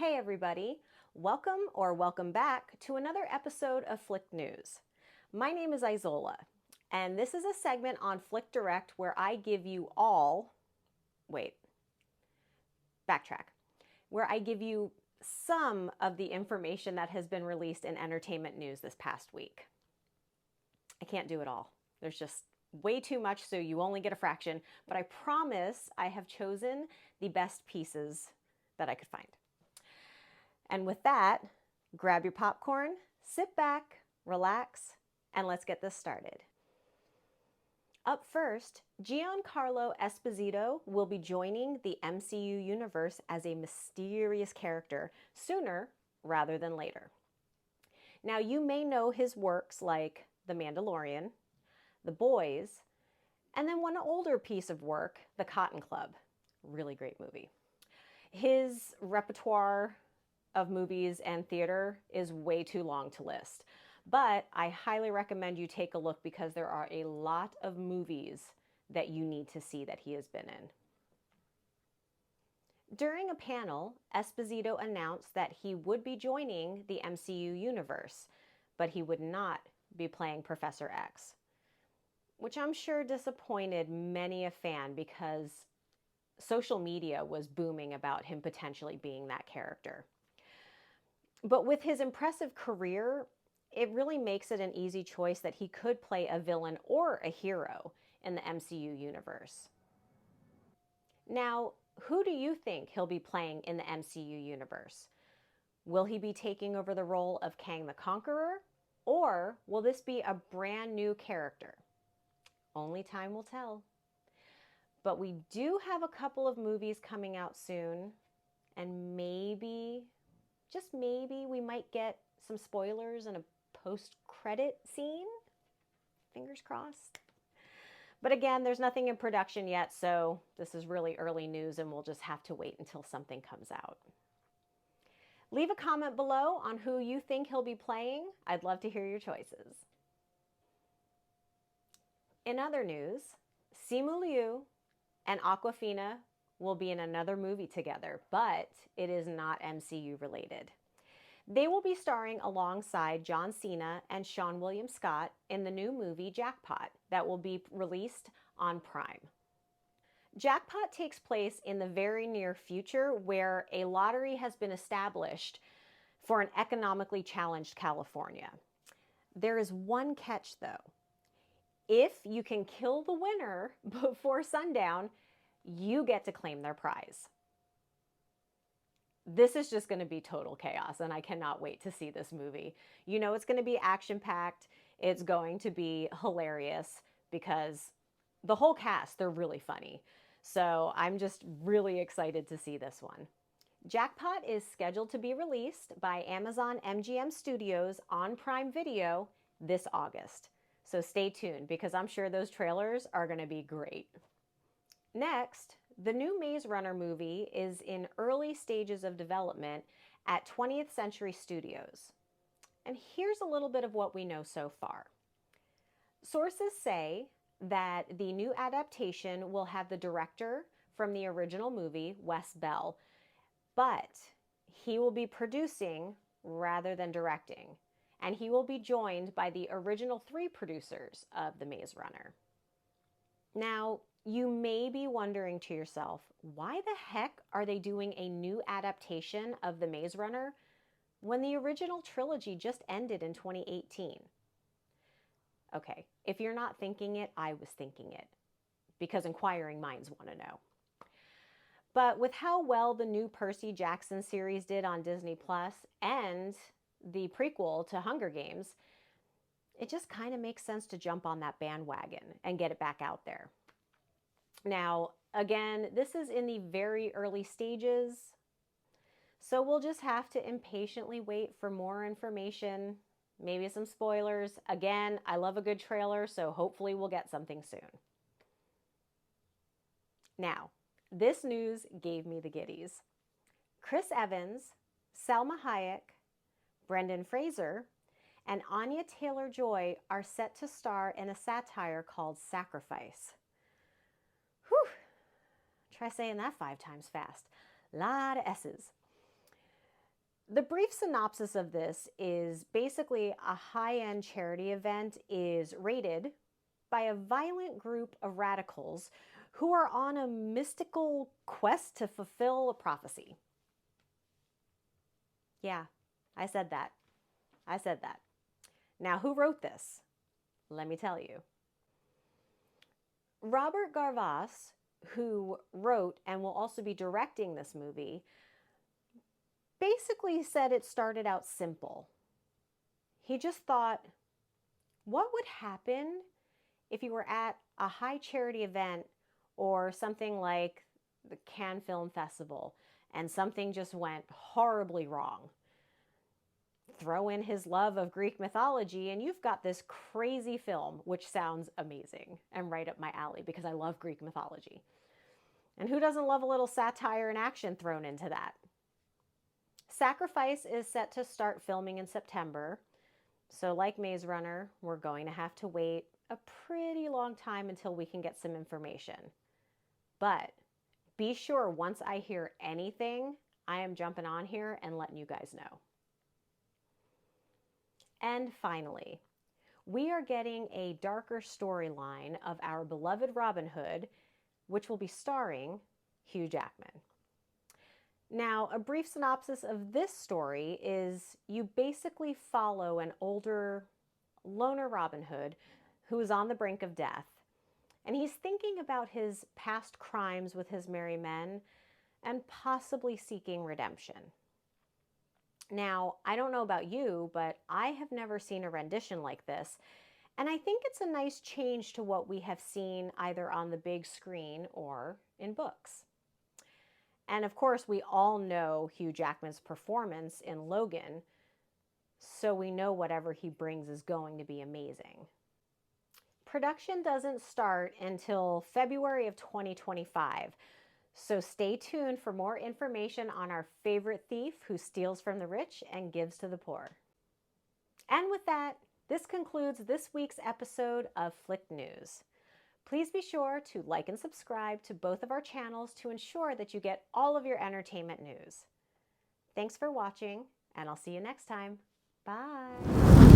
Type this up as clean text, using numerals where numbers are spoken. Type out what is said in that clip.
Hey everybody, welcome back to another episode of Flick News. My name is Izola, and this is a segment on Flick Direct where I give you where I give you some of the information that has been released in entertainment news this past week. I can't do it all. There's just way too much, so you only get a fraction, but I promise I have chosen the best pieces that I could find. And with that, grab your popcorn, sit back, relax, and let's get this started. Up first, Giancarlo Esposito will be joining the MCU universe as a mysterious character sooner rather than later. Now, you may know his works like The Mandalorian, The Boys, and then one older piece of work, The Cotton Club. Really great movie. His repertoire of movies and theater is way too long to list, but I highly recommend you take a look because there are a lot of movies that you need to see that he has been in. During a panel, Esposito announced that he would be joining the MCU universe, but he would not be playing Professor X, which I'm sure disappointed many a fan because social media was booming about him potentially being that character. But with his impressive career, it really makes it an easy choice that he could play a villain or a hero in the MCU universe. Now, who do you think he'll be playing in the MCU universe? Will he be taking over the role of Kang the Conqueror, or will this be a brand new character? Only time will tell. But we do have a couple of movies coming out soon, and maybe, just maybe, we might get some spoilers and a post-credit scene. Fingers crossed. But again, there's nothing in production yet, so this is really early news and we'll just have to wait until something comes out. Leave a comment below on who you think he'll be playing. I'd love to hear your choices. In other news, Simu and Awkwafina will be in another movie together, but it is not MCU related. They will be starring alongside John Cena and Seann William Scott in the new movie Jackpot that will be released on Prime. Jackpot takes place in the very near future where a lottery has been established for an economically challenged California. There is one catch though. If you can kill the winner before sundown, you get to claim their prize. This is just going to be total chaos, and I cannot wait to see this movie. You know it's going to be action-packed. It's going to be hilarious because the whole cast, they're really funny. So I'm just really excited to see this one. Jackpot is scheduled to be released by Amazon MGM Studios on Prime Video this August. So stay tuned because I'm sure those trailers are going to be great. Next, the new Mazerunner movie is in early stages of development at 20th Century Studios. And here's a little bit of what we know so far. Sources say that the new adaptation will have the director from the original movie, Wes Bell, but he will be producing rather than directing. And he will be joined by the original 3 producers of The Mazerunner. Now, you may be wondering to yourself, why the heck are they doing a new adaptation of The Mazerunner when the original trilogy just ended in 2018? Okay, if you're not thinking it, I was thinking it, because inquiring minds want to know. But with how well the new Percy Jackson series did on Disney Plus and the prequel to Hunger Games, it just kind of makes sense to jump on that bandwagon and get it back out there. Now, again, this is in the very early stages, so we'll just have to impatiently wait for more information, maybe some spoilers. Again, I love a good trailer, so hopefully we'll get something soon. Now, this news gave me the giddies. Chris Evans, Salma Hayek, Brendan Fraser, and Anya Taylor-Joy are set to star in a satire called Sacrifice. Whew! Try saying that 5 times fast. Lot of S's. The brief synopsis of this is basically a high-end charity event is raided by a violent group of radicals who are on a mystical quest to fulfill a prophecy. Yeah, I said that. I said that. Now, who wrote this? Let me tell you. Robert Garvas, who wrote and will also be directing this movie, basically said it started out simple. He just thought, what would happen if you were at a high charity event or something like the Cannes Film Festival and something just went horribly wrong? Throw in his love of Greek mythology and you've got this crazy film, which sounds amazing and right up my alley because I love Greek mythology. And who doesn't love a little satire and action thrown into that? Sacrifice is set to start filming in September. So like Mazerunner, we're going to have to wait a pretty long time until we can get some information. But be sure once I hear anything, I am jumping on here and letting you guys know. And finally, we are getting a darker storyline of our beloved Robin Hood, which will be starring Hugh Jackman. Now, a brief synopsis of this story is you basically follow an older loner Robin Hood who is on the brink of death, and he's thinking about his past crimes with his merry men and possibly seeking redemption. Now, I don't know about you, but I have never seen a rendition like this, and I think it's a nice change to what we have seen either on the big screen or in books. And of course, we all know Hugh Jackman's performance in Logan, so we know whatever he brings is going to be amazing. Production doesn't start until February of 2025, so stay tuned for more information on our favorite thief who steals from the rich and gives to the poor. And with that, this concludes this week's episode of Flick News. Please be sure to like and subscribe to both of our channels to ensure that you get all of your entertainment news. Thanks for watching, and I'll see you next time. Bye!